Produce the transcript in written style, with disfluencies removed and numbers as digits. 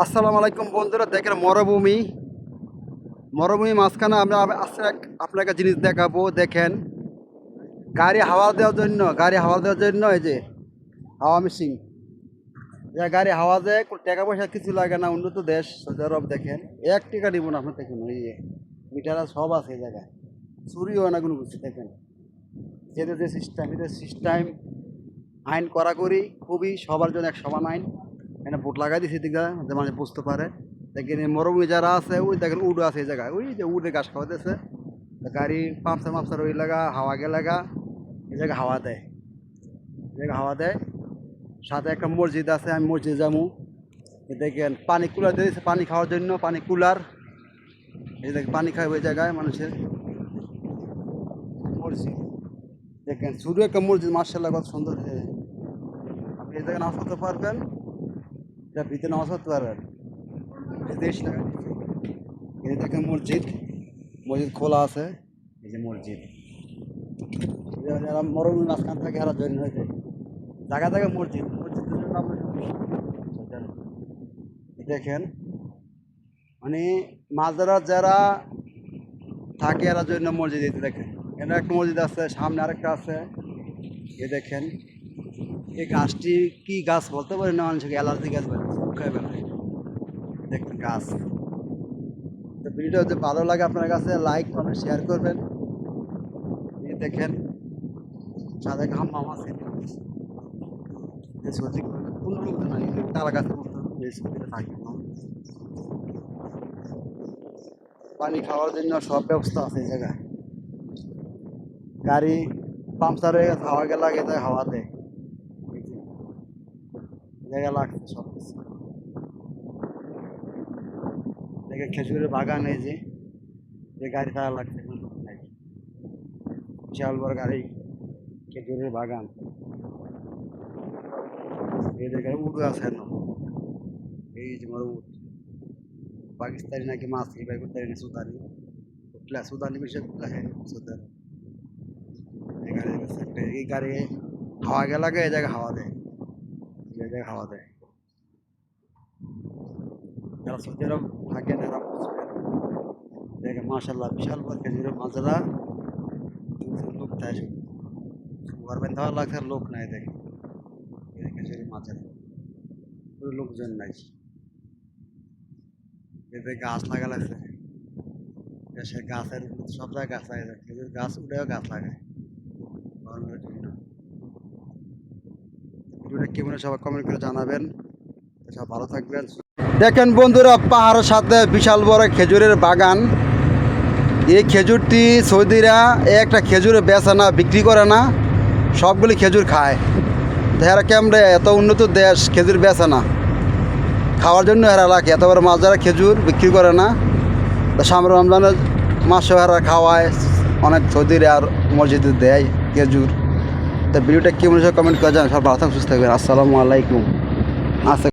আসসালামু আলাইকুম বন্ধুরা, দেখেন মরুভূমি মাঝখানে আমরা আজকে আপনাকে একটা জিনিস দেখাবো। দেখেন, গাড়ি হাওয়া দেওয়ার জন্য এই যে হাওয়া মেশিন, গাড়ি হাওয়া দেয়, কোনো টাকা পয়সা কিছু লাগে না। উন্নত দেশ সৌদি আরব। দেখেন, 1 টাকা দিব না আপনি। দেখুন এই যে মিটার সব আছে এই জায়গায়, চুরি হয় না কোনো কিছু। দেখেন যেটা যে সিস্টেম আইন কড়াকড়ি, খুবই সবার জন্য এক সমান আইন। এখানে বোট লাগাই দিয়েছে দিকে, যে মানুষ বুঝতে পারে। দেখেন এই মরুভূমি যারা আছে, ওই দেখেন উড আছে এই জায়গায়, ওই যে উডে ঘাস খাওয়াতেছে। গাড়ি পাম্পসার ওই লাগা হাওয়া লাগা, এই জায়গায় হাওয়া দেয়, এই জায়গায় হাওয়া দেয়। সাথে একটা মসজিদ আছে, আমি মসজিদ যাবো। দেখেন পানি কুলার দিয়েছে পানি খাওয়ার জন্য, পানি কুলার। এই দেখেন পানি খায় ওই জায়গায় মানুষের। মসজিদ দেখেন, শুধু একটা মসজিদ, মার্শাল্লাহ কত সুন্দর। আপনি এই জায়গায় নামাজ পড়তে পারবেন, এটা ভিতরে নামাজ পড়তে পারবেন। এই 30 টাকা। এই দেখেন মসজিদ, মসজিদ খোলা আছে। এই যে মসজিদ, যারা মরুভূমি মাঝখান থাকে এরা জয়েন হয়েছে। জায়গা জায়গায় মসজিদ, মসজিদের জন্য দেখেন মানে মাঝরা যারা থাকে এরা জন্য মসজিদ। এই দেখেন এখানে একটা মসজিদ আছে, সামনে আরেকটা আছে। এ দেখেন এই গাছটি কি গাছ বলতে পারি না, মানুষকে অ্যালার্জি গাছ বলে, শুকায় বেলায়। দেখেন গাছ। তো ভিডিওটা যদি ভালো লাগে আপনার কাছে, লাইক কমেন্ট শেয়ার করবেন। এই দেখেন সাদা হাম্মাম আছে, সত্যি কোনো লোক নাই, তারা গাছের মতো এই ছবিটা থাকে। পানি খাওয়ার জন্য সব ব্যবস্থা আছে এই জায়গায়। গাড়ি পাম্পচার হয়ে গেছে, হাওয়া গেলে লাগে তাই হাওয়া দেয়। এই যে জায়গা লাগছে সব কিছু। দেখে খেজুরের বাগান, এই যে যে গাড়ি ছাড়া লাগছে কোনো লোক নাই। বিশাল বড় গাড়ি, খেজুরের বাগান। এই জায়গায় উড়ো আছে না, এই যে বড় উট। পাকিস্তানি নাকি মাছ এই বাই করতে না, সুদানি সুদানি বিষয় লাগে সুদান। এই গাড়ি এই গাড়ি হাওয়া গেলে লাগে, এই জায়গায় হাওয়া দেয়, এই জায়গায় হাওয়া দেয়। যারা সৌদি আরব থাকেন এরা দেখে মাশাল্লাহ বিশাল বড় খেজুরের মাজরা। লোক তাই গভর্নমেন্ট দেওয়ার লাগছে, লোক নাই। দেখে খেজুরের মাজরা, কোনো লোকজন নাই। এতে গাছ লাগা লাগছে, দেশের গাছের সব জায়গায় গাছ লাগাই যায়, খেজুর গাছ উঠেও গাছ লাগায় গরমের জন্য। ভিডিওটা কেমন সবাই কমেন্ট করে জানাবেন। সব ভালো থাকবেন। দেখেন বন্ধুরা, পাহাড়ের সাথে বিশাল বড় খেজুরের বাগান। এই খেজুরটি সৌদিরা একটা খেজুরে বেচে না, বিক্রি করে না, সবগুলি খেজুর খায়। এরা কেমন এত উন্নত দেশ, খেজুর বেচে না, খাওয়ার জন্য এরা রাখে। এত বড় মাছ যারা খেজুর বিক্রি করে না, সামনে রমজানের মাসে এরা খাওয়ায় অনেক সৌদিরা, আর মসজিদে দেয় খেজুর। তা ভিডিওটা কেমন কমেন্ট করে জানান। সব ভালো থাকবেন, সুস্থ থাকবেন। আসসালামু আলাইকুম। আচ্ছা।